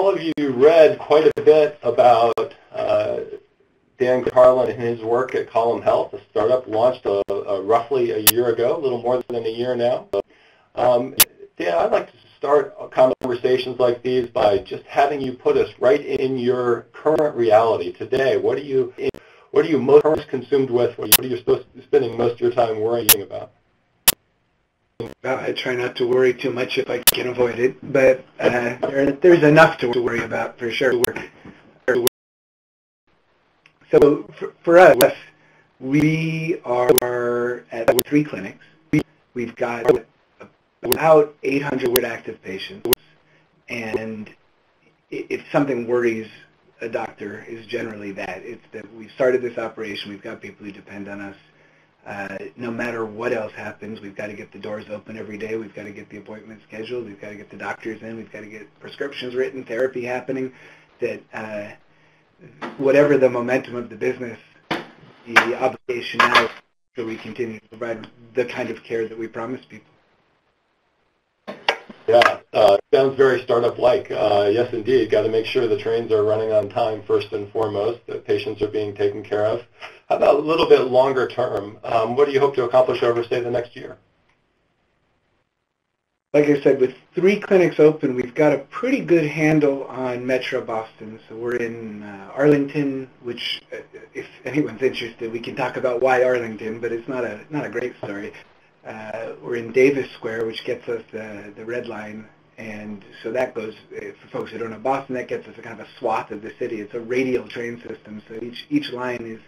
all of you read quite a bit about Dan Karlin and his work at Column Health, a startup launched roughly a year ago, a little more than a year now. Dan, I'd like to start conversations like these by just having you put us right in your current reality today. What are you most consumed with? What are you spending most of your time worrying about? Well, I try not to worry too much if I can avoid it, but there's enough to worry about for sure. So for us, we are at 3 clinics. We've got about 800 active patients, and if something worries a doctor is generally that. It's that we've started this operation, we've got people who depend on us. No matter what else happens, we've got to get the doors open every day, we've got to get the appointments scheduled, we've got to get the doctors in, we've got to get prescriptions written, therapy happening, that whatever the momentum of the business, the obligation now is that we continue to provide the kind of care that we promise people. Yeah, sounds very startup-like. Yes, indeed. Got to make sure the trains are running on time first and foremost, that patients are being taken care of. How about a little bit longer term? What do you hope to accomplish over, say, the next year? Like I said, with 3 clinics open, we've got a pretty good handle on Metro Boston. So we're in Arlington, which, if anyone's interested, we can talk about why Arlington, but it's not a great story. We're in Davis Square, which gets us the red line, and so that goes, for folks who don't know Boston, that gets us a kind of a swath of the city. It's a radial train system, so each line is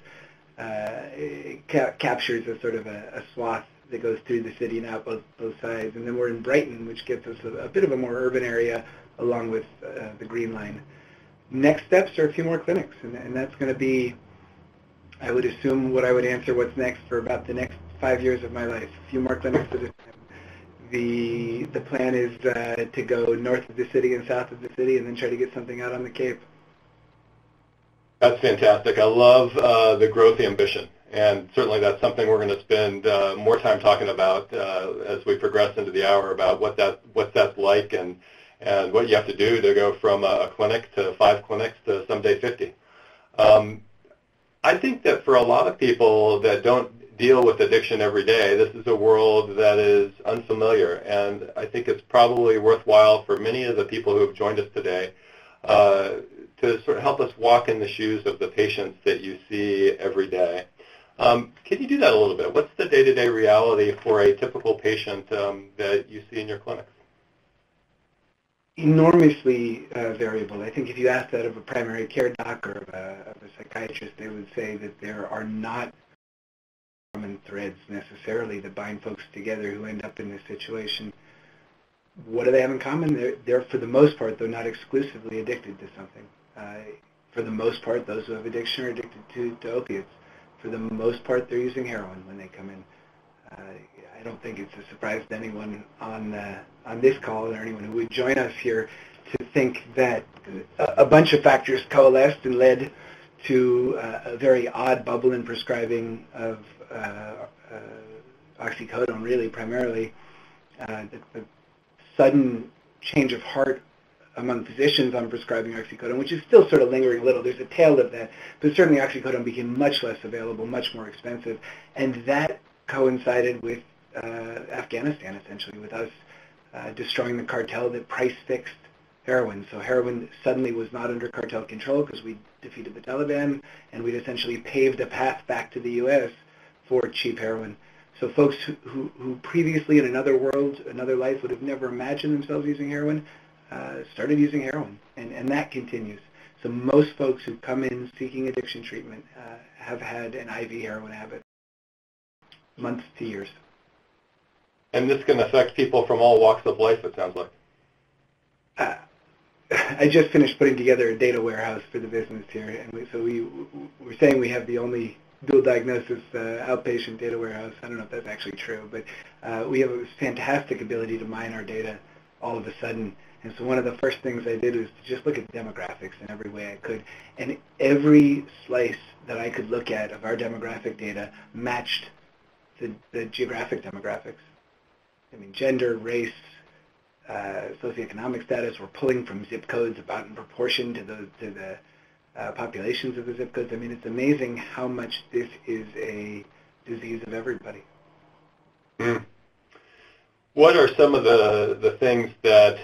captures a sort of a swath that goes through the city and out both sides. And then we're in Brighton, which gets us a bit of a more urban area along with the Green Line. Next steps are a few more clinics, and that's going to be, I would assume, what I would answer what's next for about the next 5 years of my life. A few more clinics at a time. The plan is to go north of the city and south of the city and then try to get something out on the Cape. That's fantastic. I love the growth ambition, and certainly that's something we're going to spend more time talking about as we progress into the hour, about what that's like and what you have to do to go from a clinic to 5 clinics to someday 50. I think that for a lot of people that don't deal with addiction every day, this is a world that is unfamiliar, and I think it's probably worthwhile for many of the people who have joined us today to sort of help us walk in the shoes of the patients that you see every day. Can you do that a little bit? What's the day-to-day reality for a typical patient that you see in your clinics? Enormously variable. I think if you ask that of a primary care doc or of a psychiatrist, they would say that there are not common threads necessarily that bind folks together who end up in this situation. What do they have in common? They're for the most part, though not exclusively, addicted to something. For the most part, those who have addiction are addicted to opiates. For the most part, they're using heroin when they come in. I don't think it's a surprise to anyone on this call or anyone who would join us here to think that a bunch of factors coalesced and led to a very odd bubble in prescribing of oxycodone, really primarily. The sudden change of heart among physicians on prescribing oxycodone, which is still sort of lingering a little. There's a tail of that, but certainly oxycodone became much less available, much more expensive, and that coincided with Afghanistan, essentially, with us destroying the cartel that price-fixed heroin. So heroin suddenly was not under cartel control because we defeated the Taliban, and we'd essentially paved a path back to the U.S. for cheap heroin. So folks who previously in another world, another life, would have never imagined themselves using heroin, started using heroin, and that continues. So most folks who come in seeking addiction treatment have had an IV heroin habit, months to years. And this can affect people from all walks of life, it sounds like. I just finished putting together a data warehouse for the business here, and we're saying we have the only dual diagnosis outpatient data warehouse. I don't know if that's actually true, but we have a fantastic ability to mine our data all of a sudden. And so one of the first things I did was to just look at demographics in every way I could. And every slice that I could look at of our demographic data matched the geographic demographics. I mean, gender, race, socioeconomic status. We're pulling from zip codes about in proportion to the populations of the zip codes. I mean, it's amazing how much this is a disease of everybody. Mm. What are some of the things that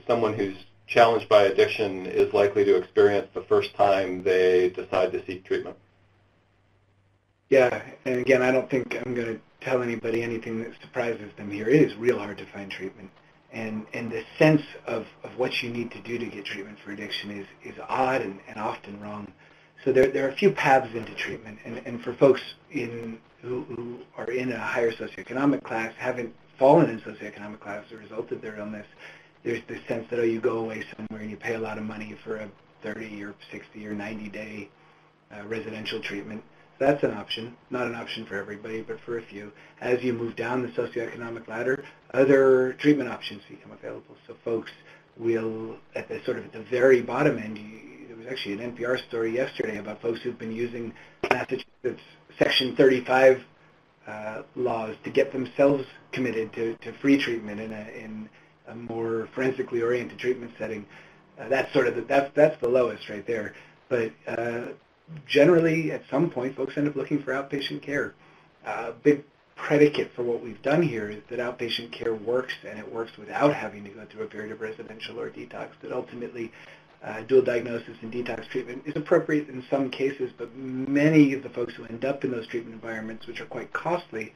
someone who's challenged by addiction is likely to experience the first time they decide to seek treatment? Yeah, and again, I don't think I'm going to tell anybody anything that surprises them here. It is real hard to find treatment. And the sense of what you need to do to get treatment for addiction is odd and often wrong. So there are a few paths into treatment. And for folks who are in a higher socioeconomic class, haven't fallen in socioeconomic class as a result of their illness, there's this sense that, oh, you go away somewhere and you pay a lot of money for a 30 or 60 or 90-day residential treatment. That's an option, not an option for everybody, but for a few. As you move down the socioeconomic ladder, other treatment options become available. So folks will, at the very bottom end, there was actually an NPR story yesterday about folks who've been using Massachusetts Section 35 laws to get themselves committed to free treatment in a more forensically oriented treatment setting. That's the lowest right there. But generally, at some point, folks end up looking for outpatient care. A big predicate for what we've done here is that outpatient care works, and it works without having to go through a period of residential or detox, that ultimately dual diagnosis and detox treatment is appropriate in some cases, but many of the folks who end up in those treatment environments, which are quite costly,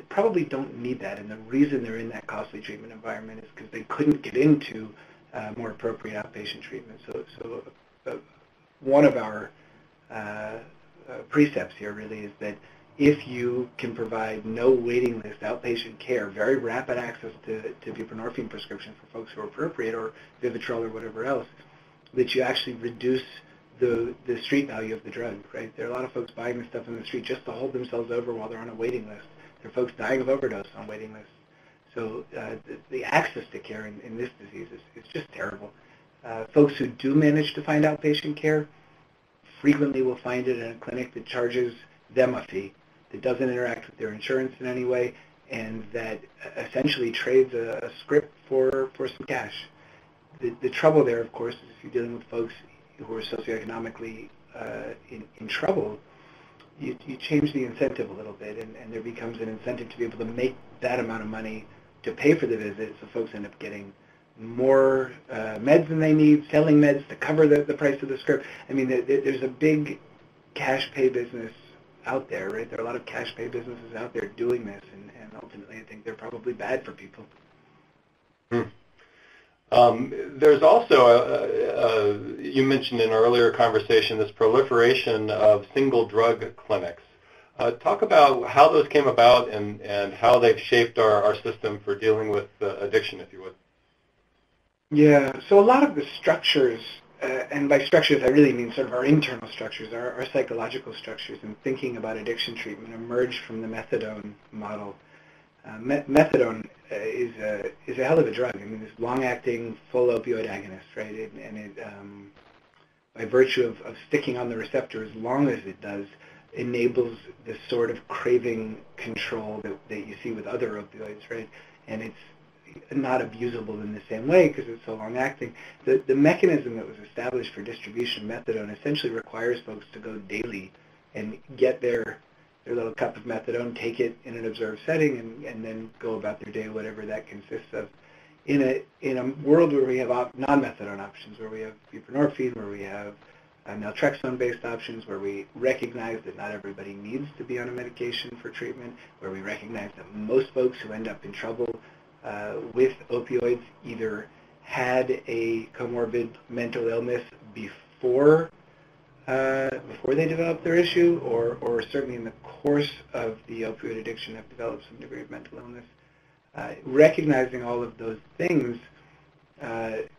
probably don't need that. And the reason they're in that costly treatment environment is because they couldn't get into more appropriate outpatient treatment. So one of our precepts here really is that if you can provide no waiting list outpatient care, very rapid access to buprenorphine prescription for folks who are appropriate, or Vivitrol or whatever else, that you actually reduce the street value of the drug, right? There are a lot of folks buying this stuff in the street just to hold themselves over while they're on a waiting list. There are folks dying of overdose on waiting lists. So the access to care in this disease is just terrible. Folks who do manage to find outpatient care frequently will find it in a clinic that charges them a fee, that doesn't interact with their insurance in any way, and that essentially trades a script for some cash. The trouble there, of course, is if you're dealing with folks who are socioeconomically in trouble, you change the incentive a little bit, and there becomes an incentive to be able to make that amount of money to pay for the visit, so folks end up getting more meds than they need, selling meds to cover the price of the script. I mean, there's a big cash pay business out there, right? There are a lot of cash pay businesses out there doing this, and ultimately I think they're probably bad for people. There's also, you mentioned in an earlier conversation, this proliferation of single drug clinics. Talk about how those came about and how they've shaped our system for dealing with addiction, if you would. Yeah, so a lot of the structures, and by structures I really mean sort of our internal structures, our psychological structures in thinking about addiction treatment emerged from the methadone model. Methadone is a hell of a drug. I mean, it's long-acting, full opioid agonist, right? And it by virtue of sticking on the receptor as long as it does, enables this sort of craving control that you see with other opioids, right? And it's not abusable in the same way because it's so long-acting. The mechanism that was established for distribution of methadone essentially requires folks to go daily and get their little cup of methadone, take it in an observed setting, and then go about their day, whatever that consists of. In a world where we have non-methadone options, where we have buprenorphine, where we have naltrexone-based options, where we recognize that not everybody needs to be on a medication for treatment, where we recognize that most folks who end up in trouble with opioids either had a comorbid mental illness before they developed their issue, or certainly in the course of the opioid addiction have developed some degree of mental illness. Recognizing all of those things,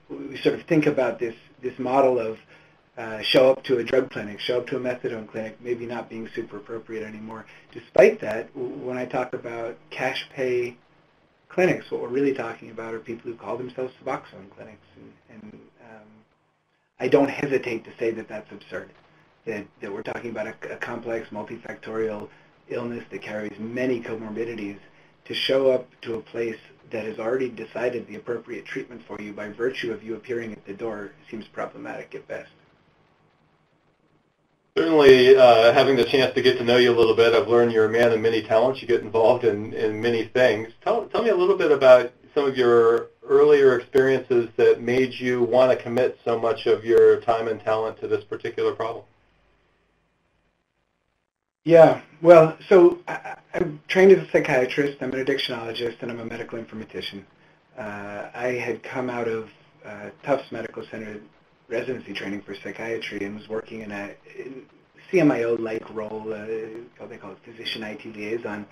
we sort of think about this model of show up to a drug clinic, show up to a methadone clinic, maybe not being super appropriate anymore. Despite that, when I talk about cash pay clinics, what we're really talking about are people who call themselves Suboxone clinics, and I don't hesitate to say that that's absurd, that we're talking about a complex, multifactorial illness that carries many comorbidities. To show up to a place that has already decided the appropriate treatment for you by virtue of you appearing at the door seems problematic at best. Certainly, having the chance to get to know you a little bit, I've learned you're a man of many talents. You get involved in many things. Tell me a little bit about some of your earlier experiences that made you want to commit so much of your time and talent to this particular problem. Yeah, well, so I'm trained as a psychiatrist, I'm an addictionologist, and I'm a medical informatician. I had come out of Tufts Medical Center residency training for psychiatry and was working in a CMIO-like role, they call it physician IT liaison,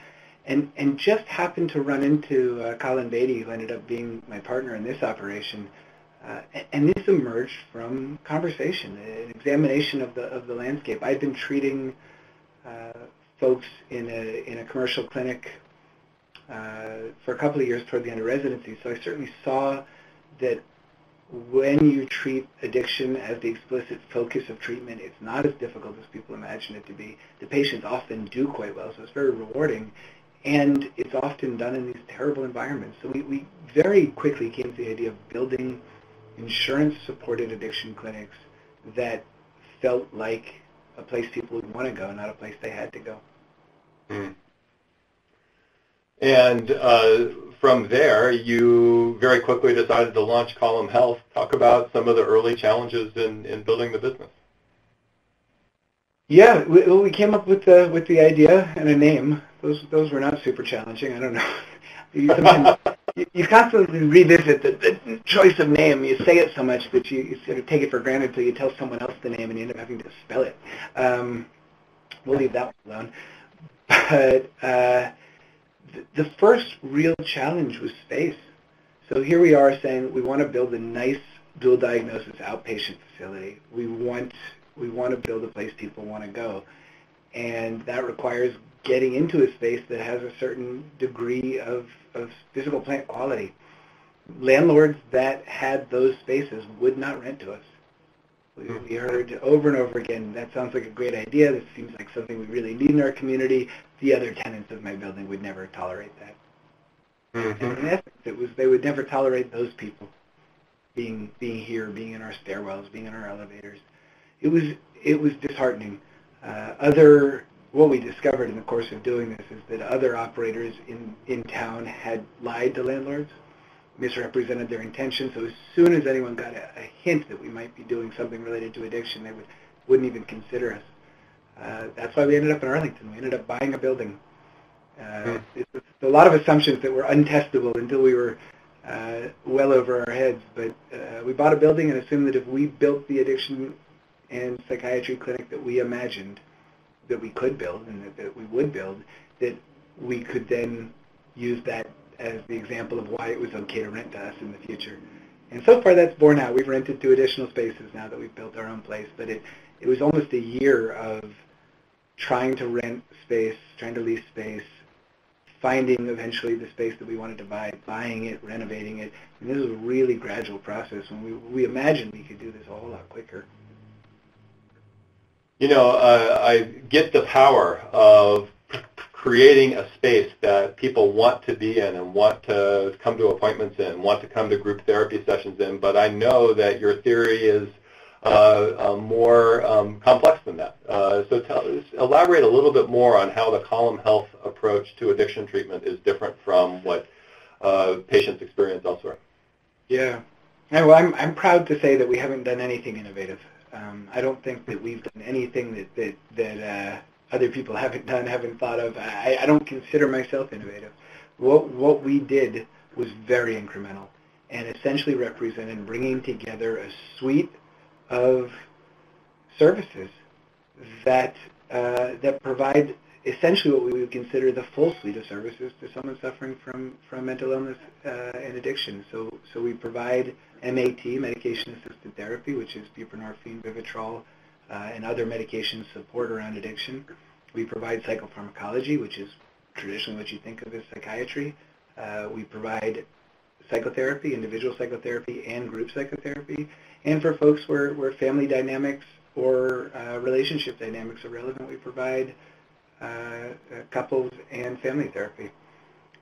and just happened to run into Colin Beatty, who ended up being my partner in this operation. And this emerged from conversation, an examination of the landscape. I'd been treating folks in a commercial clinic for a couple of years toward the end of residency, so I certainly saw that when you treat addiction as the explicit focus of treatment, it's not as difficult as people imagine it to be. The patients often do quite well, so it's very rewarding, and it's often done in these terrible environments. So we very quickly came to the idea of building insurance-supported addiction clinics that felt like a place people would want to go, not a place they had to go. Mm. And from there, you very quickly decided to launch Column Health. Talk about some of the early challenges in building the business. Yeah, we came up with the idea and a name. Those were not super challenging. I don't know. You constantly revisit the choice of name. You say it so much that you sort of take it for granted until you tell someone else the name and you end up having to spell it. We'll leave that one alone. But the first real challenge was space. So here we are saying we want to build a nice dual diagnosis outpatient facility. We want to build a place people want to go. And that requires getting into a space that has a certain degree of physical plant quality. Landlords that had those spaces would not rent to us. We heard over and over again, that sounds like a great idea, this seems like something we really need in our community. The other tenants of my building would never tolerate that. Mm-hmm. And in essence, they would never tolerate those people being here, being in our stairwells, being in our elevators. It was disheartening. What we discovered in the course of doing this is that other operators in town had lied to landlords, misrepresented their intentions. So as soon as anyone got a hint that we might be doing something related to addiction, they wouldn't even consider us. That's why we ended up in Arlington. We ended up buying a building. It's a lot of assumptions that were untestable until we were well over our heads. But we bought a building and assumed that if we built the addiction and psychiatry clinic that we imagined that we could build and that we would build, that we could then use that as the example of why it was okay to rent to us in the future. And so far that's borne out. We've rented 2 additional spaces now that we've built our own place, but it was almost a year of trying to rent space, trying to lease space, finding eventually the space that we wanted to buy, buying it, renovating it. And this was a really gradual process, and we imagined we could do this a whole lot quicker. You know, I get the power of creating a space that people want to be in and want to come to appointments in, want to come to group therapy sessions in, but I know that your theory is more complex than that. So elaborate a little bit more on how the Column Health approach to addiction treatment is different from what patients experience elsewhere. Yeah. Well, I'm proud to say that we haven't done anything innovative. I don't think that we've done anything that other people haven't done, haven't thought of. I don't consider myself innovative. What we did was very incremental and essentially represented bringing together a suite of services that provide essentially what we would consider the full suite of services to someone suffering from mental illness and addiction. So we provide MAT, medication-assisted therapy, which is buprenorphine, Vivitrol, and other medication support around addiction. We provide psychopharmacology, which is traditionally what you think of as psychiatry. We provide psychotherapy, individual psychotherapy, and group psychotherapy. And for folks where family dynamics or relationship dynamics are relevant, we provide couples and family therapy.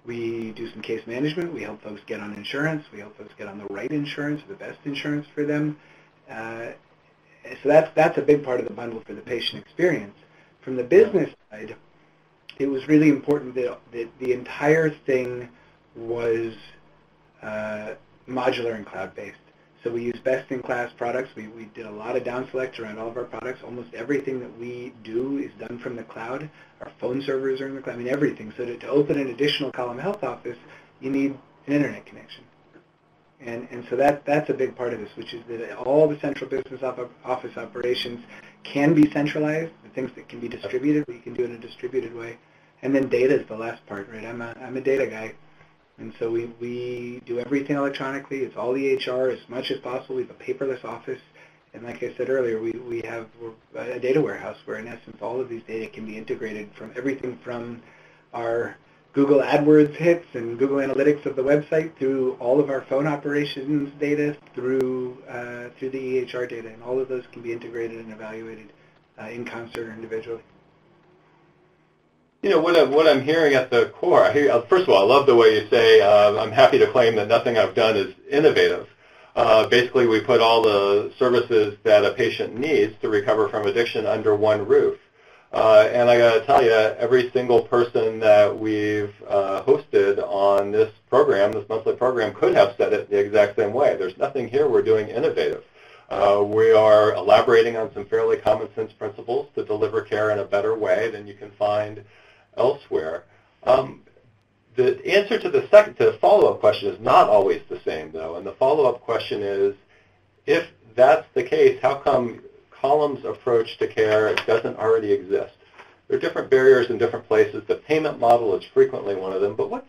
We do some case management. We help folks get on insurance. We help folks get on the right insurance, the best insurance for them. So that's a big part of the bundle for the patient experience. From the business side, it was really important that the entire thing was modular and cloud-based. So we use best-in-class products. We did a lot of down selects around all of our products. Almost everything that we do is done from the cloud. Our phone servers are in the cloud. I mean, everything. So to open an additional Column Health office, you need an internet connection. And so that's a big part of this, which is that all the central business office operations can be centralized. The things that can be distributed, we can do in a distributed way. And then data is the last part, right? I'm a data guy. And so we do everything electronically. It's all EHR as much as possible. We have a paperless office. And like I said earlier, we're a data warehouse where, in essence, all of these data can be integrated from everything from our Google AdWords hits and Google Analytics of the website through all of our phone operations data through the EHR data. And all of those can be integrated and evaluated in concert or individually. You know, what I'm hearing at the core, first of all, I love the way you say, I'm happy to claim that nothing I've done is innovative. Basically, we put all the services that a patient needs to recover from addiction under one roof. And I got to tell you, every single person that we've hosted on this program, this monthly program, could have said it the exact same way. There's nothing here we're doing innovative. We are elaborating on some fairly common sense principles to deliver care in a better way than you can find elsewhere. The answer to the follow-up question is not always the same, though, and the follow-up question is, if that's the case, how come Column's approach to care doesn't already exist? There are different barriers in different places. The payment model is frequently one of them, but what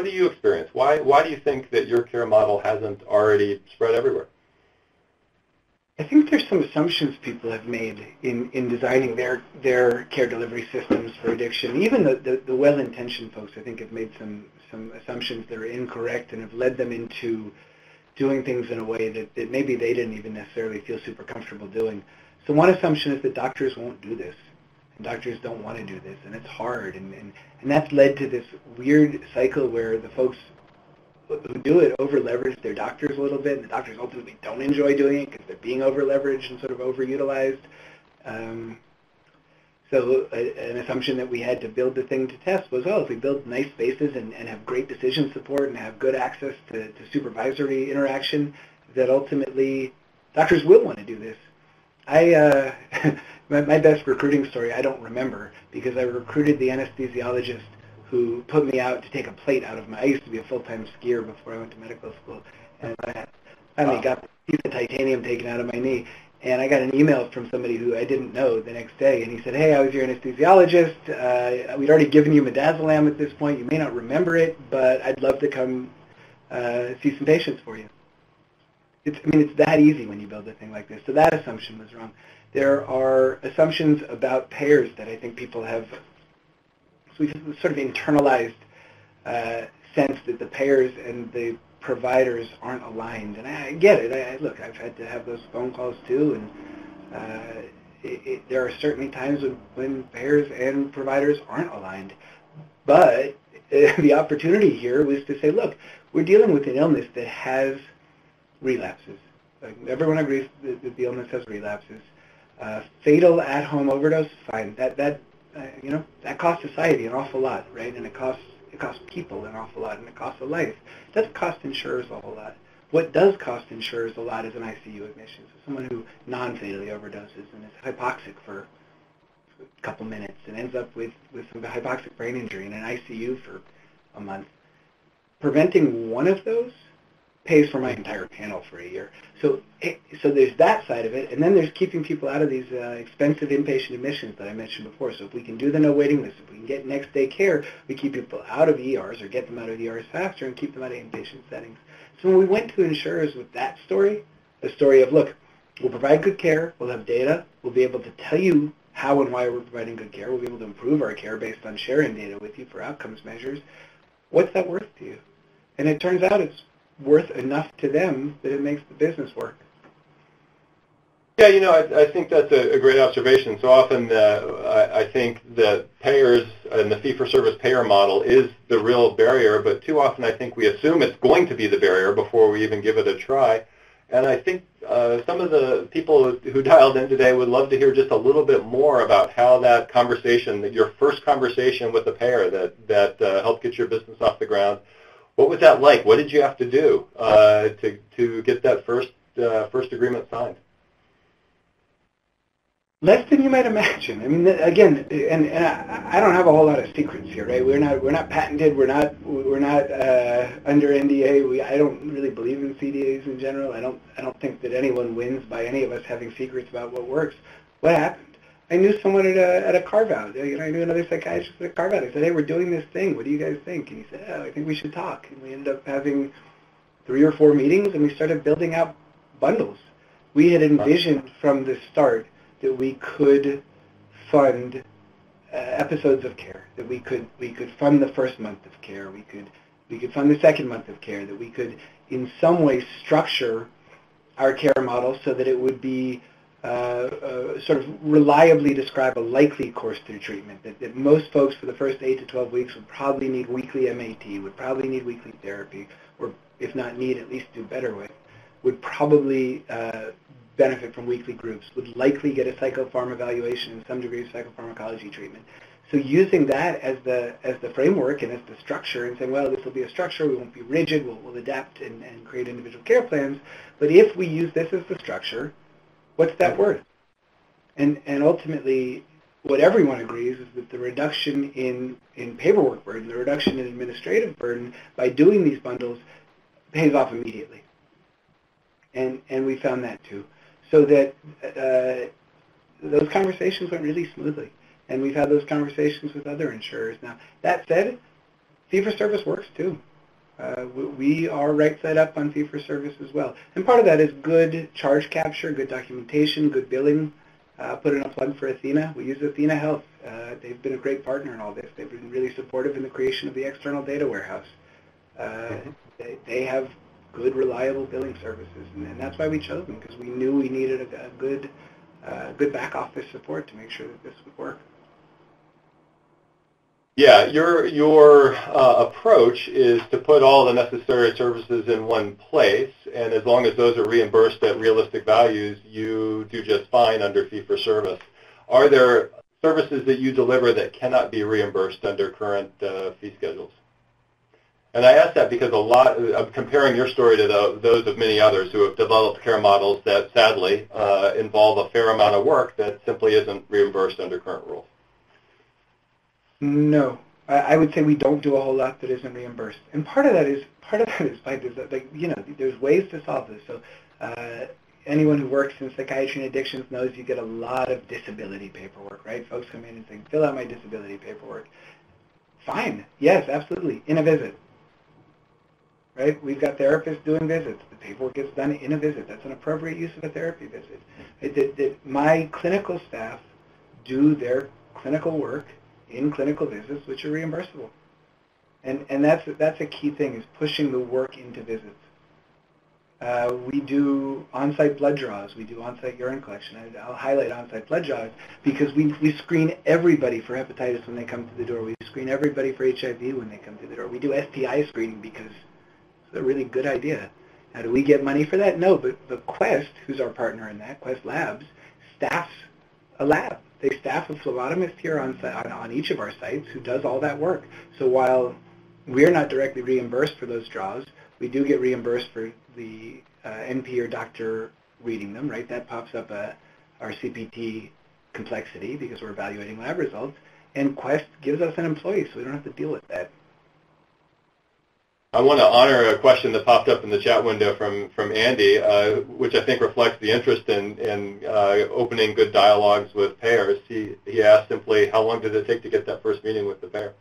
do you experience? Why do you think that your care model hasn't already spread everywhere? I think there's some assumptions people have made in designing their care delivery systems for addiction. Even the well-intentioned folks, I think, have made some assumptions that are incorrect and have led them into doing things in a way that maybe they didn't even necessarily feel super comfortable doing. So one assumption is that doctors won't do this, and doctors don't want to do this, and it's hard, and that's led to this weird cycle where the folks who do it over-leverage their doctors a little bit, and the doctors ultimately don't enjoy doing it because they're being over-leveraged and sort of overutilized. So an assumption that we had to build the thing to test was, if we build nice spaces and have great decision support and have good access to supervisory interaction, that ultimately doctors will want to do this. My best recruiting story I don't remember, because I recruited the anesthesiologist who put me out to take a plate out of I used to be a full-time skier before I went to medical school, and I finally got a piece of titanium taken out of my knee, and I got an email from somebody who I didn't know the next day, and he said, hey, I was your anesthesiologist, we'd already given you midazolam at this point, you may not remember it, but I'd love to come see some patients for you. It's that easy when you build a thing like this, so that assumption was wrong. There are assumptions about payers that I think people have. So we've sort of internalized sense that the payers and the providers aren't aligned. And I get it. Look, I've had to have those phone calls too, and there are certainly times when payers and providers aren't aligned. But the opportunity here was to say, look, we're dealing with an illness that has relapses. Like, everyone agrees that the illness has relapses. Fatal at-home overdose, fine. That costs society an awful lot, right? And it costs people an awful lot, and it costs a life. It doesn't cost insurers a whole lot. What does cost insurers a lot is an ICU admission. So someone who non-fatally overdoses and is hypoxic for a couple minutes and ends up with some hypoxic brain injury in an ICU for a month. Preventing one of those pays for my entire panel for a year. So there's that side of it, and then there's keeping people out of these expensive inpatient admissions that I mentioned before. So if we can do the no waiting list, if we can get next day care, we keep people out of ERs or get them out of ERs faster and keep them out of inpatient settings. So when we went to insurers with that story, the story of, look, we'll provide good care, we'll have data, we'll be able to tell you how and why we're providing good care, we'll be able to improve our care based on sharing data with you for outcomes measures, what's that worth to you? And it turns out it's worth enough to them that it makes the business work. Yeah, I think that's a great observation. So often I think that payers and the fee-for-service payer model is the real barrier, but too often I think we assume it's going to be the barrier before we even give it a try. And I think some of the people who dialed in today would love to hear just a little bit more about how that conversation, that your first conversation with the payer that helped get your business off the ground, what was that like? What did you have to do to get that first agreement signed? Less than you might imagine. I mean, again, and I don't have a whole lot of secrets here, right? We're not patented. We're not under NDA. I don't really believe in CDAs in general. I don't think that anyone wins by any of us having secrets about what works. What happened? I knew someone at a carve-out. I knew another psychiatrist at a carve-out. I said, hey, we're doing this thing. What do you guys think? And he said, oh, I think we should talk. And we ended up having 3 or 4 meetings, and we started building out bundles. We had envisioned from the start that we could fund episodes of care, that we could fund the first month of care, we could fund the second month of care, that we could in some way structure our care model so that it would be sort of reliably describe a likely course through treatment, that most folks for the first 8 to 12 weeks would probably need weekly MAT, would probably need weekly therapy, or if not need, at least do better with, would probably benefit from weekly groups, would likely get a psychopharm evaluation and some degree of psychopharmacology treatment. So using that as the framework and as the structure and saying, well, this will be a structure, we won't be rigid, we'll adapt and create individual care plans, but if we use this as the structure, what's that worth? And ultimately, what everyone agrees is that the reduction in paperwork burden, the reduction in administrative burden by doing these bundles pays off immediately. And we found that too. So that those conversations went really smoothly. And we've had those conversations with other insurers. Now, that said, fee-for-service works too. We are right side up on fee-for-service as well. And part of that is good charge capture, good documentation, good billing. Put in a plug for Athena. We use Athena Health. They've been a great partner in all this. They've been really supportive in the creation of the external data warehouse. They have good, reliable billing services, and that's why we chose them, because we knew we needed a good back office support to make sure that this would work. Yeah, your approach is to put all the necessary services in one place, and as long as those are reimbursed at realistic values, you do just fine under fee-for-service. Are there services that you deliver that cannot be reimbursed under current fee schedules? And I ask that because I'm comparing your story to those of many others who have developed care models that sadly involve a fair amount of work that simply isn't reimbursed under current rules. No, I would say we don't do a whole lot that isn't reimbursed, and part of that is by design. Like, there's ways to solve this. So anyone who works in psychiatry and addictions knows you get a lot of disability paperwork, right? Folks come in and say, fill out my disability paperwork. Fine, yes, absolutely, in a visit. Right? We've got therapists doing visits. The paperwork gets done in a visit. That's an appropriate use of a therapy visit. My clinical staff do their clinical work in clinical visits, which are reimbursable. And that's a key thing, is pushing the work into visits. We do on-site blood draws. We do on-site urine collection. I'll highlight on-site blood draws because we screen everybody for hepatitis when they come to the door. We screen everybody for HIV when they come to the door. We do STI screening because it's a really good idea. Now, do we get money for that? No, but Quest, who's our partner in that, Quest Labs, staffs a lab. They staff a phlebotomist here on each of our sites who does all that work. So while we're not directly reimbursed for those draws, we do get reimbursed for the NP or doctor reading them, right? That pops up our CPT complexity because we're evaluating lab results. And Quest gives us an employee, so we don't have to deal with that. I want to honor a question that popped up in the chat window from Andy, which I think reflects the interest in opening good dialogues with payers. He asked simply, how long did it take to get that first meeting with the payer?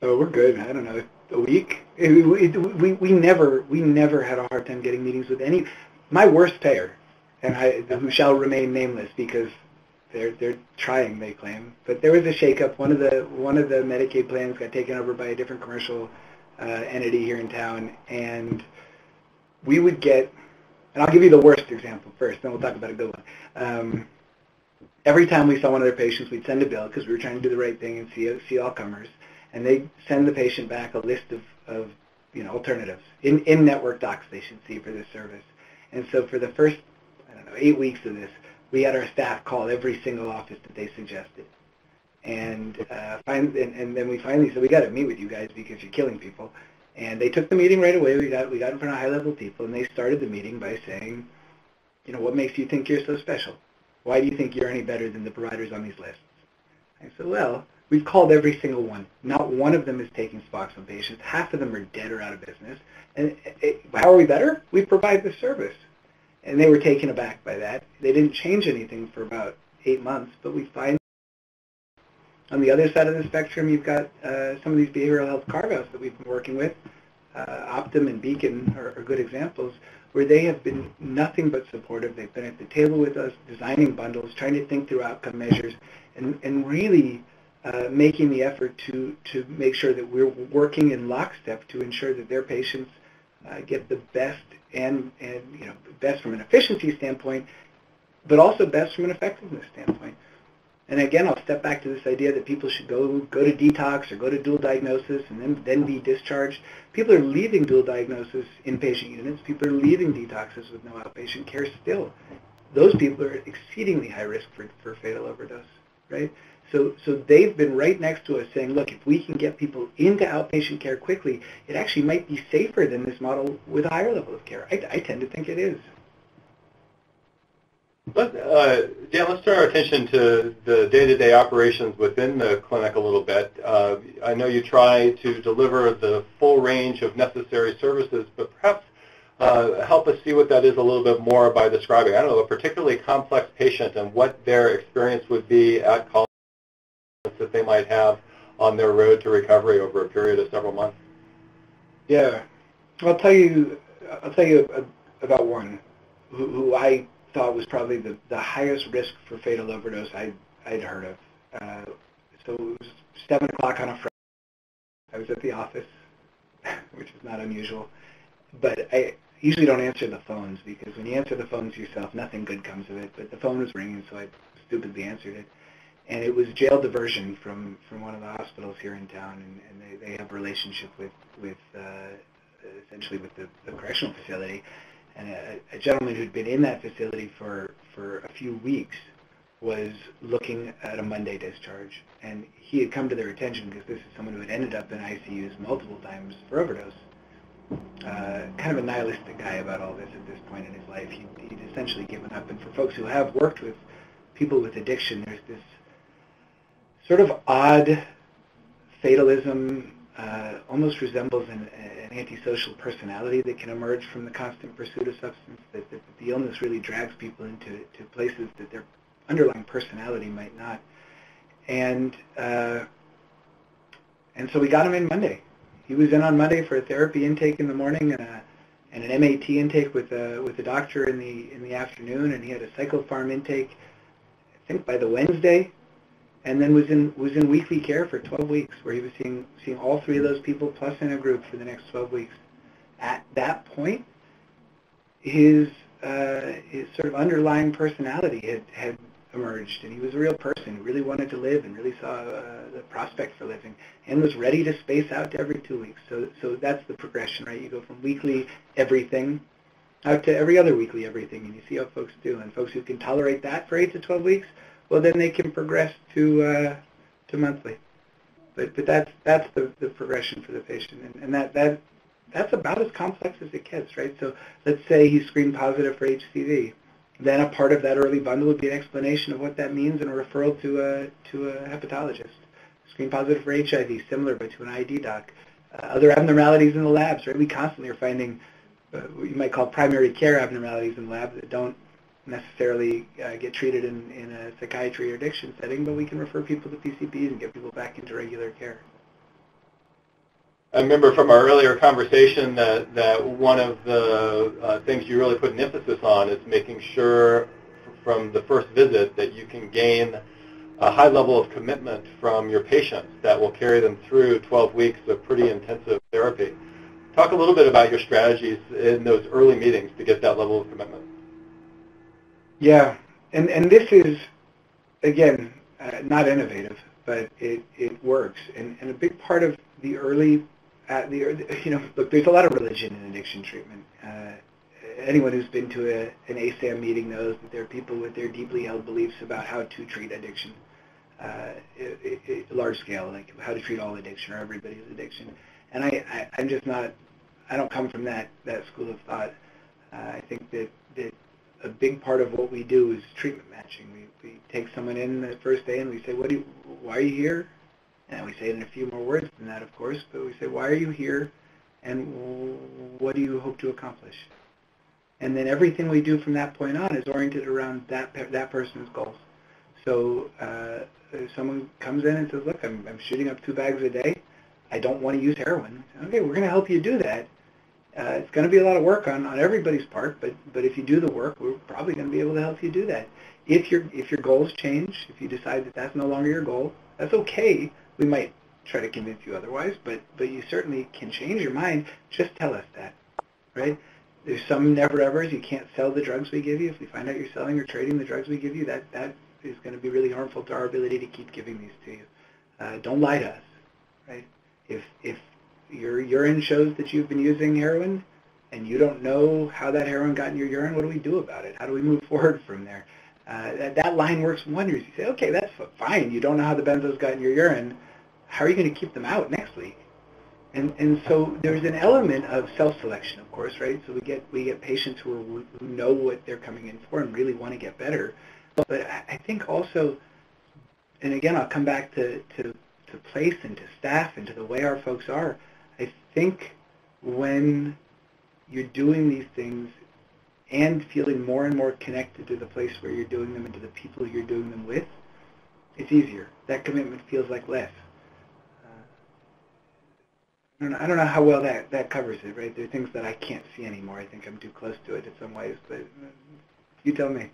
Oh, we're good. I don't know, a week. We never had a hard time getting meetings with any. My worst payer, who shall remain nameless because they're trying, they claim. But there was a shakeup. One of the Medicaid plans got taken over by a different commercial entity here in town, and we would get And I'll give you the worst example first, then we'll talk about a good one. Every time we saw one of their patients, we'd send a bill because we were trying to do the right thing and see all comers, and they'd send the patient back a list of alternatives, in-network docs they should see for this service. And so for the first, 8 weeks of this, we had our staff call every single office that they suggested. And then we finally said, we got to meet with you guys because you're killing people. And they took the meeting right away. We got in front of high-level people, and they started the meeting by saying, what makes you think you're so special? Why do you think you're any better than the providers on these lists? I said, well, we've called every single one. Not one of them is taking Suboxone patients. Half of them are dead or out of business. And how are we better? We provide the service. And they were taken aback by that. They didn't change anything for about 8 months, but we find on the other side of the spectrum, you've got some of these behavioral health carve-outs that we've been working with. Optum and Beacon are good examples where they have been nothing but supportive. They've been at the table with us, designing bundles, trying to think through outcome measures, and really making the effort to make sure that we're working in lockstep to ensure that their patients get the best and best from an efficiency standpoint, but also best from an effectiveness standpoint. And again, I'll step back to this idea that people should go to detox or go to dual diagnosis and then be discharged. People are leaving dual diagnosis inpatient units. People are leaving detoxes with no outpatient care still. Those people are exceedingly high risk for fatal overdose, right? So they've been right next to us saying, look, if we can get people into outpatient care quickly, it actually might be safer than this model with a higher level of care. I tend to think it is. Dan, let's turn our attention to the day-to-day operations within the clinic a little bit. I know you try to deliver the full range of necessary services, but perhaps help us see what that is a little bit more by describing, a particularly complex patient and what their experience would be at college that they might have on their road to recovery over a period of several months. Yeah, I'll tell you about one who I thought was probably the highest risk for fatal overdose I'd heard of. So it was 7 o'clock on a Friday. I was at the office, which is not unusual, but I usually don't answer the phones because when you answer the phones yourself, nothing good comes of it. But the phone was ringing, so I stupidly answered it. And it was jail diversion from one of the hospitals here in town, and they have a relationship with essentially with the correctional facility. And a gentleman who'd been in that facility for a few weeks was looking at a Monday discharge. And he had come to their attention because this is someone who had ended up in ICUs multiple times for overdose. Kind of a nihilistic guy about all this at this point in his life. He'd essentially given up. And for folks who have worked with people with addiction, there's this sort of odd fatalism, almost resembles an antisocial personality that can emerge from the constant pursuit of substance, that the illness really drags people into places that their underlying personality might not. And so we got him in Monday. He was in on Monday for a therapy intake in the morning and an MAT intake with the doctor in the afternoon, and he had a cyclopharm intake, I think, by the Wednesday. And then was in weekly care for 12 weeks, where he was seeing all three of those people plus in a group for the next 12 weeks. At that point, his sort of underlying personality had emerged, and he was a real person who really wanted to live and really saw the prospect for living, and was ready to space out to every 2 weeks. So that's the progression, right? You go from weekly everything out to every other weekly everything, and you see how folks do. And folks who can tolerate that for 8 to 12 weeks, well, then they can progress to monthly. But that's the progression for the patient, and that's about as complex as it gets, right? So let's say he's screened positive for HCV. Then a part of that early bundle would be an explanation of what that means and a referral to a hepatologist. Screen positive for HIV, similar, but to an ID doc. Other abnormalities in the labs, right? We constantly are finding what you might call primary care abnormalities in the lab that don't necessarily get treated in a psychiatry or addiction setting, but we can refer people to PCPs and get people back into regular care. I remember from our earlier conversation that one of the things you really put an emphasis on is making sure from the first visit that you can gain a high level of commitment from your patients that will carry them through 12 weeks of pretty intensive therapy. Talk a little bit about your strategies in those early meetings to get that level of commitment. Yeah, and this is, again, not innovative, but it works. And a big part of the early, look, there's a lot of religion in addiction treatment. Anyone who's been to an ASAM meeting knows that there are people with their deeply held beliefs about how to treat addiction, large scale, like how to treat all addiction or everybody's addiction. And I'm just not, I don't come from that school of thought. I think that a big part of what we do is treatment matching. We take someone in the first day and we say, why are you here? And we say it in a few more words than that, of course, but we say, why are you here? And what do you hope to accomplish? And then everything we do from that point on is oriented around that person's goals. So if someone comes in and says, look, I'm shooting up 2 bags a day. I don't want to use heroin. Okay, we're going to help you do that. It's going to be a lot of work on everybody's part, but if you do the work, we're probably going to be able to help you do that. If your goals change, if you decide that that's no longer your goal, that's okay. We might try to convince you otherwise, but you certainly can change your mind. Just tell us that, right? There's some never-evers. You can't sell the drugs we give you. If we find out you're selling or trading the drugs we give you, that is going to be really harmful to our ability to keep giving these to you. Don't lie to us, right? If your urine shows that you've been using heroin and you don't know how that heroin got in your urine, what do we do about it? How do we move forward from there? That line works wonders. You say, okay, that's fine. You don't know how the benzos got in your urine. How are you going to keep them out next week? And so there's an element of self-selection, of course, right? So we get patients who know what they're coming in for and really want to get better. But I think also, and again, I'll come back to place and to staff and to the way our folks are. I think when you're doing these things and feeling more and more connected to the place where you're doing them and to the people you're doing them with, it's easier. That commitment feels like less. I don't know how well that covers it, right? There are things that I can't see anymore. I think I'm too close to it in some ways, but you tell me.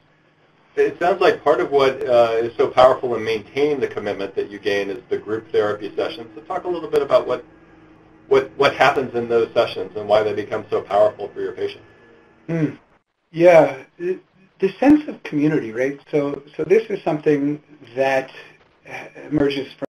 It sounds like part of what is so powerful in maintaining the commitment that you gain is the group therapy sessions. So talk a little bit about what happens in those sessions and why they become so powerful for your patients. Yeah, the sense of community, right? So this is something that emerges from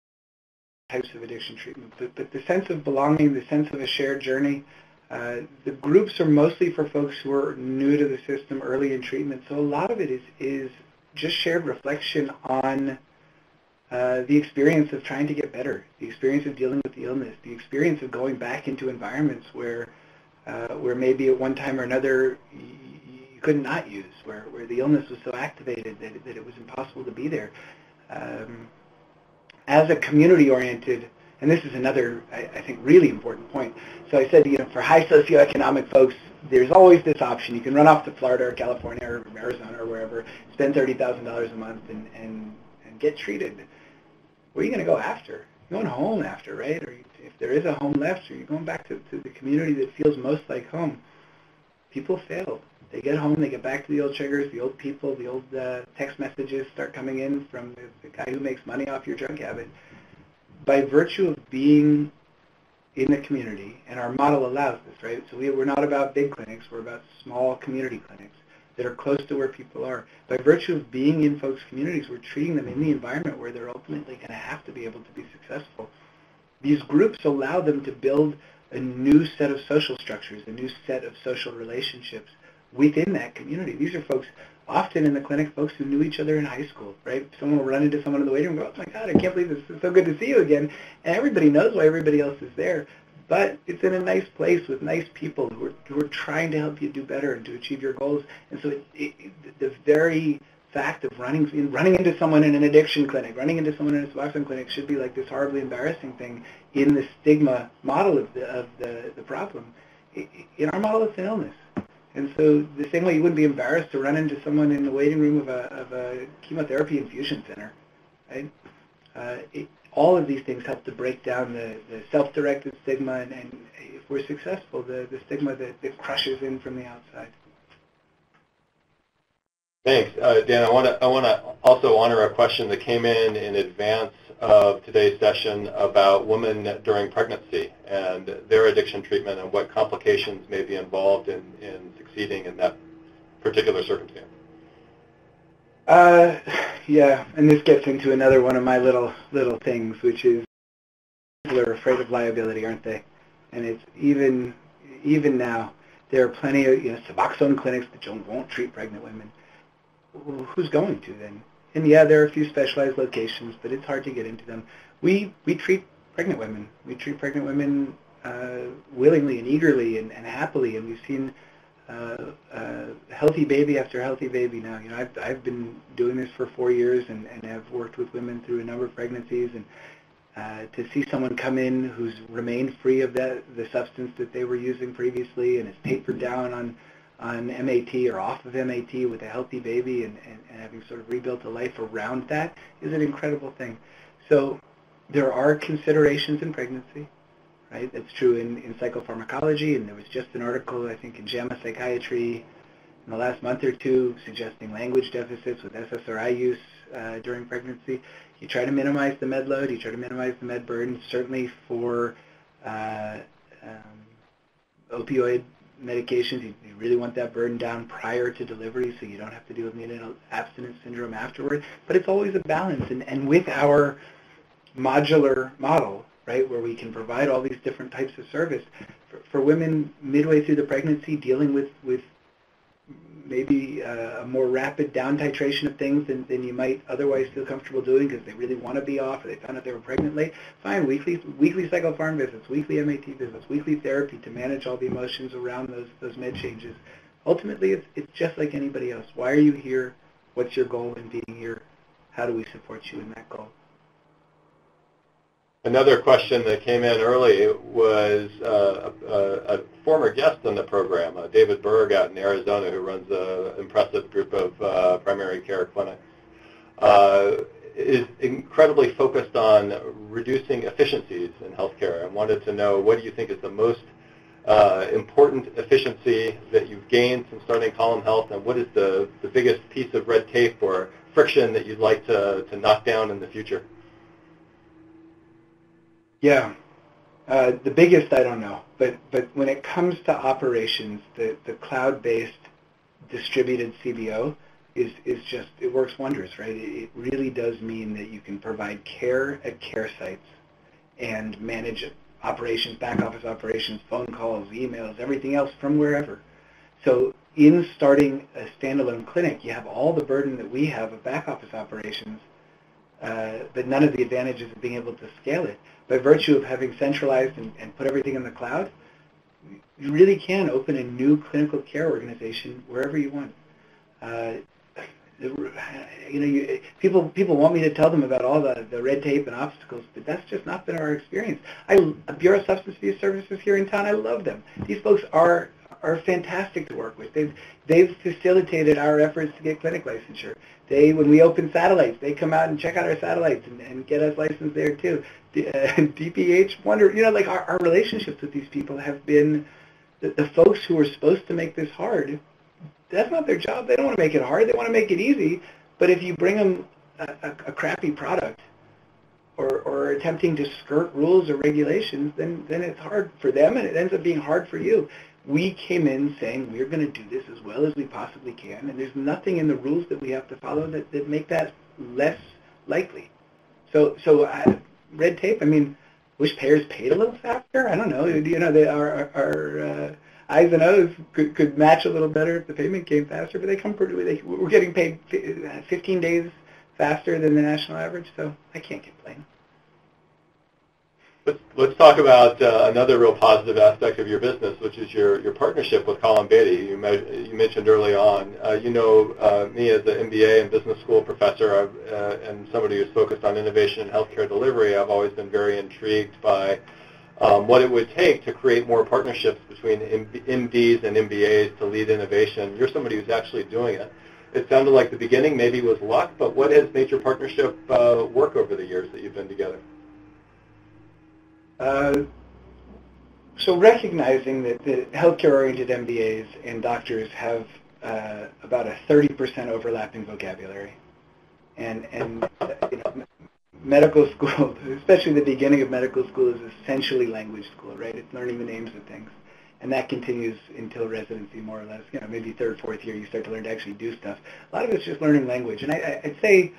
types of addiction treatment, but the sense of belonging, the sense of a shared journey. The groups are mostly for folks who are new to the system early in treatment, so a lot of it is just shared reflection on the experience of trying to get better, the experience of dealing with the illness, the experience of going back into environments where maybe at one time or another you could not use, where the illness was so activated that it was impossible to be there. As a community-oriented, and this is another, I think, really important point. So I said, for high socioeconomic folks, there's always this option. You can run off to Florida or California or Arizona or wherever, spend $30,000 a month and get treated. Where are you going to go after? You're going home after, right? Or if there is a home left, or you're going back to the community that feels most like home. People fail. They get home, they get back to the old triggers, the old people, the old text messages start coming in from the guy who makes money off your drug habit. By virtue of being in the community, and our model allows this, right? So we're not about big clinics, we're about small community clinics that are close to where people are. By virtue of being in folks' communities, we're treating them in the environment where they're ultimately going to have to be able to be successful. These groups allow them to build a new set of social structures, a new set of social relationships within that community. These are folks, often in the clinic, folks who knew each other in high school, right? Someone will run into someone in the waiting room and go, oh my God, I can't believe this. It's so good to see you again. And everybody knows why everybody else is there. But it's in a nice place with nice people who are trying to help you do better and to achieve your goals. And so the very fact of running into someone in an addiction clinic, running into someone in a Suboxone clinic should be like this horribly embarrassing thing in the stigma model of the problem. In our model, it's an illness. And so the same way you wouldn't be embarrassed to run into someone in the waiting room of a chemotherapy infusion center, right? All of these things help to break down the self-directed stigma, and if we're successful, the stigma that crushes in from the outside. Thanks, Dan. I want to also honor a question that came in advance of today's session about women during pregnancy and their addiction treatment and what complications may be involved in succeeding in that particular circumstance. Yeah, and this gets into another one of my little things, which is people are afraid of liability, aren't they? And it's even now, there are plenty of Suboxone clinics that won't treat pregnant women. Who's going to then? And yeah, there are a few specialized locations, but it's hard to get into them. We treat pregnant women. We treat pregnant women willingly and eagerly and happily, and we've seen healthy baby after healthy baby now. I've been doing this for 4 years and have worked with women through a number of pregnancies, and to see someone come in who's remained free of the substance that they were using previously and is tapered down on MAT or off of MAT with a healthy baby and having sort of rebuilt a life around that is an incredible thing. So there are considerations in pregnancy, right? That's true in psychopharmacology, and there was just an article, I think, in JAMA Psychiatry in the last month or two suggesting language deficits with SSRI use during pregnancy. You try to minimize the med load, you try to minimize the med burden, certainly for opioid medications. You really want that burden down prior to delivery so you don't have to deal with neonatal abstinence syndrome afterward. But it's always a balance. And with our modular model, right, where we can provide all these different types of service, for women midway through the pregnancy dealing with maybe a more rapid down titration of things than you might otherwise feel comfortable doing because they really want to be off or they found out they were pregnant late, fine, weekly psychopharm visits, weekly MAT visits, weekly therapy to manage all the emotions around those med changes. Ultimately, it's just like anybody else. Why are you here? What's your goal in being here? How do we support you in that goal? Another question that came in early was a former guest on the program, David Berg out in Arizona, who runs an impressive group of primary care clinics, is incredibly focused on reducing efficiencies in healthcare and wanted to know, what do you think is the most important efficiency that you've gained since starting Column Health, and what is the biggest piece of red tape or friction that you'd like to knock down in the future? Yeah, the biggest I don't know, but when it comes to operations, the cloud-based distributed CBO is just, it works wonders, right? It really does mean that you can provide care at care sites and manage operations, back office operations, phone calls, emails, everything else from wherever. So in starting a standalone clinic, you have all the burden that we have of back office operations, but none of the advantages of being able to scale it. By virtue of having centralized and put everything in the cloud, you really can open a new clinical care organization wherever you want. People want me to tell them about all the red tape and obstacles, but that's just not been our experience. Bureau of Substance Abuse Services here in town, I love them. These folks are fantastic to work with. They've facilitated our efforts to get clinic licensure. When we open satellites, they come out and check out our satellites and get us licensed there too. DPH, wonder, like our relationships with these people have been the folks who are supposed to make this hard. That's not their job. They don't want to make it hard. They want to make it easy. But if you bring them a crappy product or attempting to skirt rules or regulations, then it's hard for them and it ends up being hard for you. We came in saying we're going to do this as well as we possibly can, and there's nothing in the rules that we have to follow that make that less likely. So red tape, wish payers paid a little faster? I don't know. Our I's and O's could match a little better if the payment came faster, but we're getting paid 15 days faster than the national average, so I can't complain. Let's talk about another real positive aspect of your business, which is your partnership with Colin Beatty. You mentioned early on. Me as an MBA and business school professor and somebody who's focused on innovation and healthcare delivery, I've always been very intrigued by what it would take to create more partnerships between MDs and MBAs to lead innovation. You're somebody who's actually doing it. It sounded like the beginning maybe was luck, but what has made your partnership work over the years that you've been together? So recognizing that the healthcare-oriented MBAs and doctors have about a 30% overlapping vocabulary, And medical school, especially the beginning of medical school, is essentially language school, right? It's learning the names of things. And that continues until residency, more or less. Maybe third, fourth year, you start to learn to actually do stuff. A lot of it's just learning language. And I'd say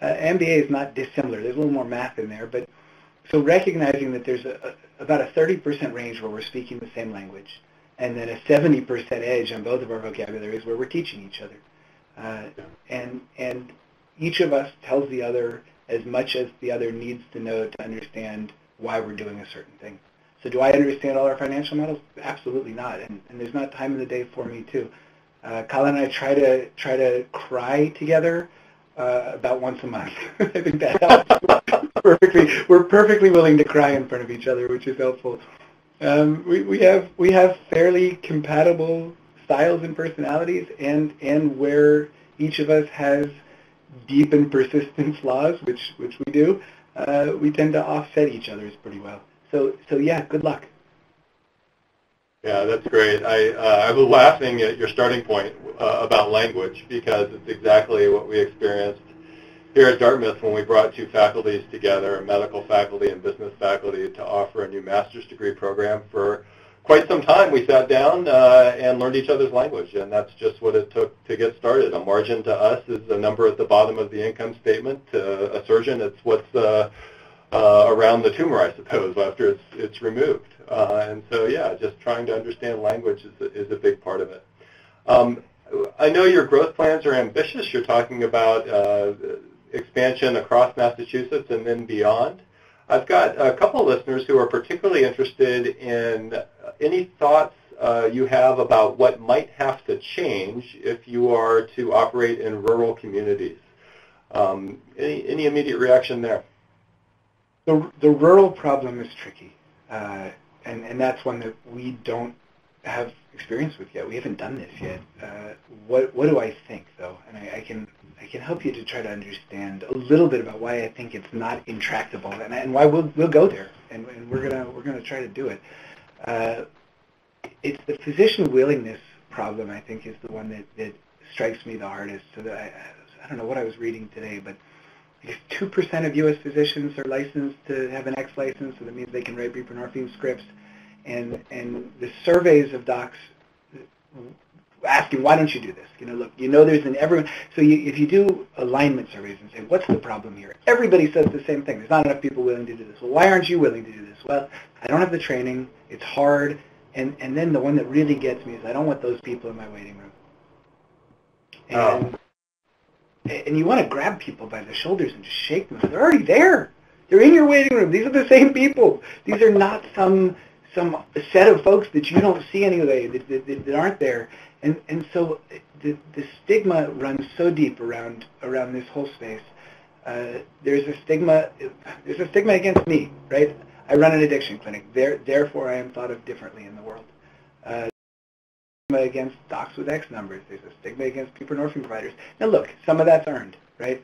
MBA is not dissimilar. There's a little more math in there. But so recognizing that there's about a 30% range where we're speaking the same language, and then a 70% edge on both of our vocabularies where we're teaching each other. And each of us tells the other as much as the other needs to know to understand why we're doing a certain thing. So do I understand all our financial models? Absolutely not. And there's not time in the day for me too. Colin and I try to cry together about once a month. I think that helps. We're perfectly willing to cry in front of each other, which is helpful. We have fairly compatible styles and personalities, and where each of us has deep and persistent flaws, which we do, we tend to offset each other's pretty well. So yeah, good luck. Yeah, that's great. I was laughing at your starting point about language, because it's exactly what we experienced here at Dartmouth when we brought two faculties together, a medical faculty and business faculty, to offer a new master's degree program. For quite some time we sat down and learned each other's language, and that's just what it took to get started. A margin to us is a number at the bottom of the income statement. A surgeon, it's what's around the tumor, I suppose, after it's removed. And so, yeah, just trying to understand language is a big part of it. I know your growth plans are ambitious. You're talking about expansion across Massachusetts and then beyond. I've got a couple of listeners who are particularly interested in any thoughts you have about what might have to change if you are to operate in rural communities. Any immediate reaction there? The rural problem is tricky, and that's one that we don't have experience with yet. We haven't done this yet. What do I think, though? And I can help you to try to understand a little bit about why I think it's not intractable, and why we'll go there, and we're gonna try to do it. It's the physician willingness problem, I think, is the one that strikes me the hardest. So that I don't know what I was reading today, but 2% of U.S. physicians are licensed to have an X license, so that means they can write buprenorphine scripts. And the surveys of docs asking, why don't you do this? Look, there's an everyone. So if you do alignment surveys and say, what's the problem here? Everybody says the same thing. There's not enough people willing to do this. Well, why aren't you willing to do this? Well, I don't have the training. It's hard. And then the one that really gets me is I don't want those people in my waiting room. And you want to grab people by the shoulders and just shake them. They're already there. They're in your waiting room. These are the same people. These are not some set of folks that you don't see anyway that aren't there. And so the stigma runs so deep around this whole space. There's a stigma against me, right? I run an addiction clinic. Therefore, I am thought of differently in the world. Against docs with X numbers. There's a stigma against buprenorphine providers. Now look, some of that's earned, right?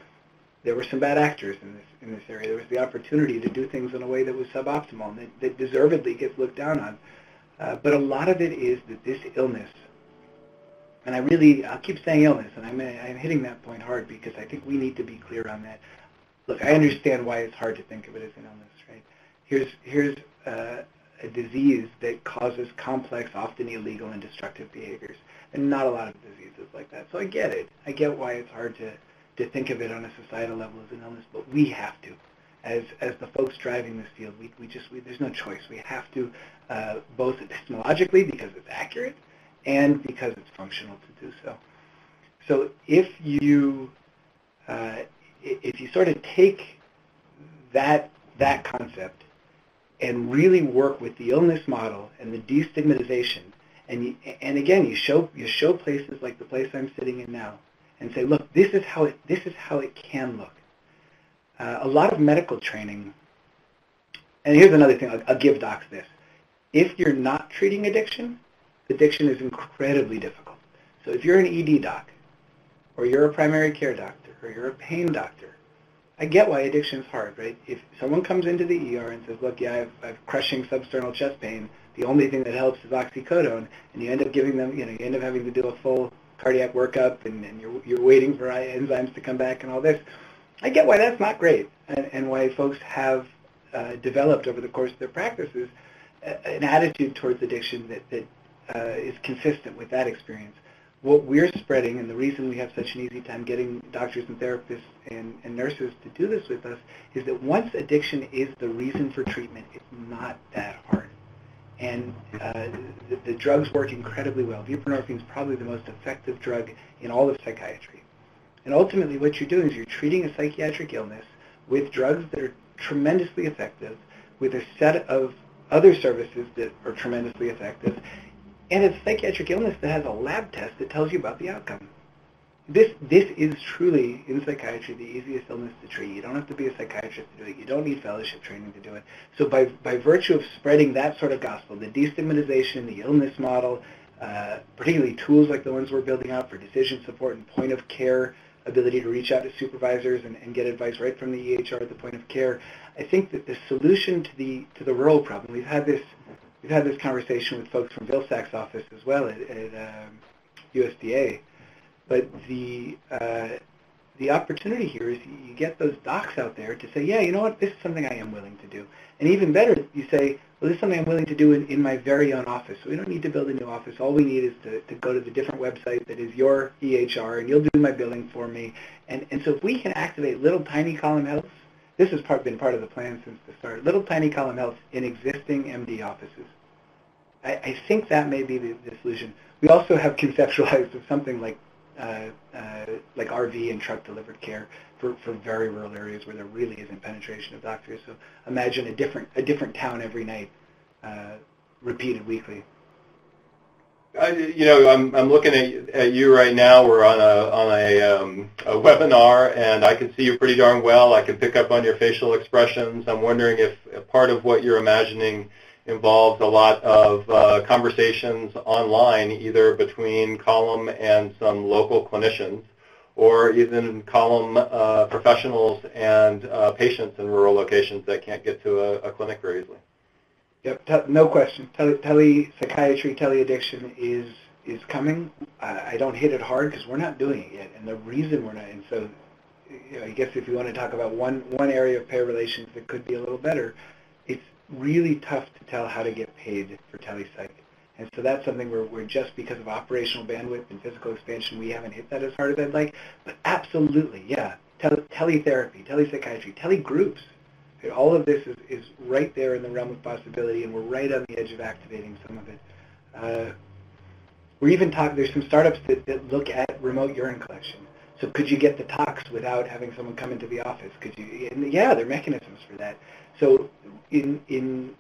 There were some bad actors in this area. There was the opportunity to do things in a way that was suboptimal and that deservedly gets looked down on. But a lot of it is that this illness, and I'll keep saying illness, and I'm hitting that point hard because I think we need to be clear on that. Look, I understand why it's hard to think of it as an illness, right? Here's a disease that causes complex, often illegal and destructive behaviors. And not a lot of diseases like that. So I get it. I get why it's hard to think of it on a societal level as an illness, but we have to. As the folks driving this field, there's no choice. We have to, both epistemologically because it's accurate and because it's functional to do so. So if you sort of take that concept and really work with the illness model and the destigmatization, and again, you show places like the place I'm sitting in now, and say, look, this is how it can look. A lot of medical training, and here's another thing, I'll give docs this. If you're not treating addiction is incredibly difficult. So if you're an ED doc, or you're a primary care doctor, or you're a pain doctor, I get why addiction's hard, right? If someone comes into the ER and says, look, yeah, I have crushing substernal chest pain, the only thing that helps is oxycodone, and you end up giving them, you end up having to do a full cardiac workup, and you're waiting for enzymes to come back and all this, I get why that's not great, and why folks have developed over the course of their practices an attitude towards addiction that is consistent with that experience. What we're spreading, and the reason we have such an easy time getting doctors and therapists and nurses to do this with us, is that once addiction is the reason for treatment, it's not that hard. And the drugs work incredibly well. Buprenorphine is probably the most effective drug in all of psychiatry. And ultimately what you're doing is you're treating a psychiatric illness with drugs that are tremendously effective, with a set of other services that are tremendously effective, and it's a psychiatric illness that has a lab test that tells you about the outcome. This is truly, in psychiatry, the easiest illness to treat. You don't have to be a psychiatrist to do it. You don't need fellowship training to do it. So by virtue of spreading that sort of gospel, the destigmatization, the illness model, particularly tools like the ones we're building out for decision support and point of care, ability to reach out to supervisors and get advice right from the EHR at the point of care, I think that the solution to the rural problem, we've had this conversation with folks from Vilsack's office as well at USDA, but the opportunity here is you get those docs out there to say, yeah, you know what, this is something I am willing to do. And even better, you say, well, this is something I'm willing to do in my very own office. So we don't need to build a new office. All we need is to go to the different website that is your EHR, and you'll do my billing for me. And so if we can activate little tiny column health, this has been part of the plan since the start, little tiny column health in existing MD offices. I think that may be the solution. We also have conceptualized of something like RV and truck delivered care for very rural areas where there really isn't penetration of doctors. So imagine a different town every night, repeated weekly. I'm looking at you right now. We're on a webinar, and I can see you pretty darn well. I can pick up on your facial expressions. I'm wondering if part of what you're imagining involves a lot of conversations online, either between Column and some local clinicians, or even Column professionals and patients in rural locations that can't get to a clinic very easily. Yep, no question. Tele-psychiatry, tele-addiction is coming. I don't hit it hard because we're not doing it yet, and the reason we're not, and so I guess if you want to talk about one area of payer relations that could be a little better, it's really tough to tell how to get paid for telepsych. And so that's something we're just because of operational bandwidth and physical expansion, we haven't hit that as hard as I'd like. But absolutely, yeah, teletherapy, telepsychiatry, telegroups. All of this is right there in the realm of possibility, and we're right on the edge of activating some of it. We're even talking, there's some startups that look at remote urine collection. So could you get the tox without having someone come into the office? Could you? And yeah, there are mechanisms for that. So in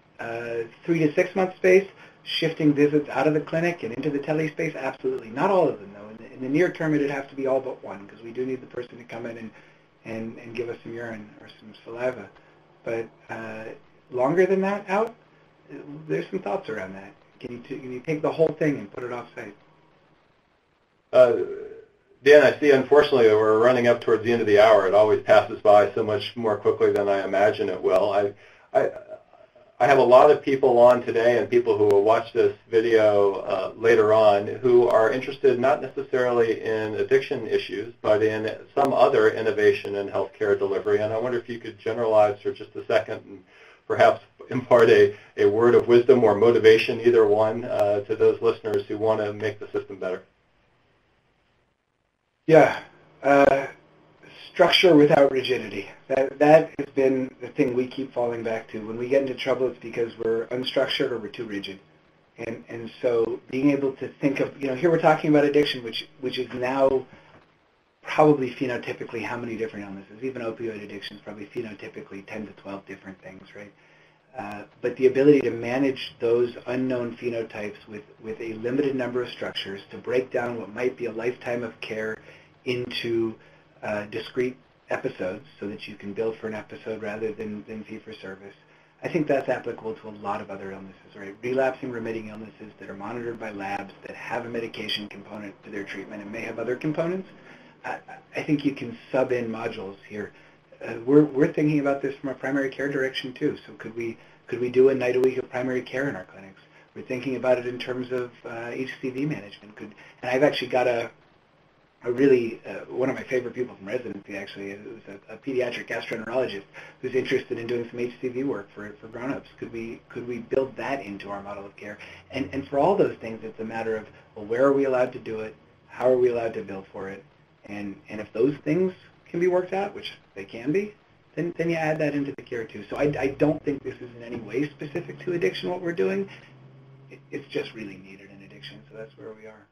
3 to 6 month space, shifting visits out of the clinic and into the tele space, absolutely. Not all of them, though. In the near term, it'd have to be all but one, because we do need the person to come in and give us some urine or some saliva. But longer than that out, there's some thoughts around that. Can you take the whole thing and put it off-site? Dan, I see, unfortunately, that we're running up towards the end of the hour. It always passes by so much more quickly than I imagine it will. I have a lot of people on today and people who will watch this video later on who are interested not necessarily in addiction issues, but in some other innovation in healthcare delivery. And I wonder if you could generalize for just a second and perhaps impart a word of wisdom or motivation, either one, to those listeners who want to make the system better. Yeah. Structure without rigidity. That has been the thing we keep falling back to. When we get into trouble, it's because we're unstructured or we're too rigid. And so being able to think of, here we're talking about addiction, which is now probably phenotypically how many different illnesses. Even opioid addiction is probably phenotypically 10 to 12 different things, right? But the ability to manage those unknown phenotypes with a limited number of structures to break down what might be a lifetime of care into discrete episodes so that you can bill for an episode rather than fee-for-service. I think that's applicable to a lot of other illnesses, right? Relapsing, remitting illnesses that are monitored by labs that have a medication component to their treatment and may have other components. I think you can sub in modules here. We're thinking about this from a primary care direction too. So could we do a night a week of primary care in our clinics? We're thinking about it in terms of HCV management. And I've actually got one of my favorite people from residency, actually, it was a pediatric gastroenterologist who's interested in doing some HCV work for grown-ups. Could we build that into our model of care? And for all those things, it's a matter of, well, where are we allowed to do it? How are we allowed to bill for it? And if those things can be worked out, which they can be, then you add that into the care too. So I don't think this is in any way specific to addiction, what we're doing. It's just really needed in addiction, so that's where we are.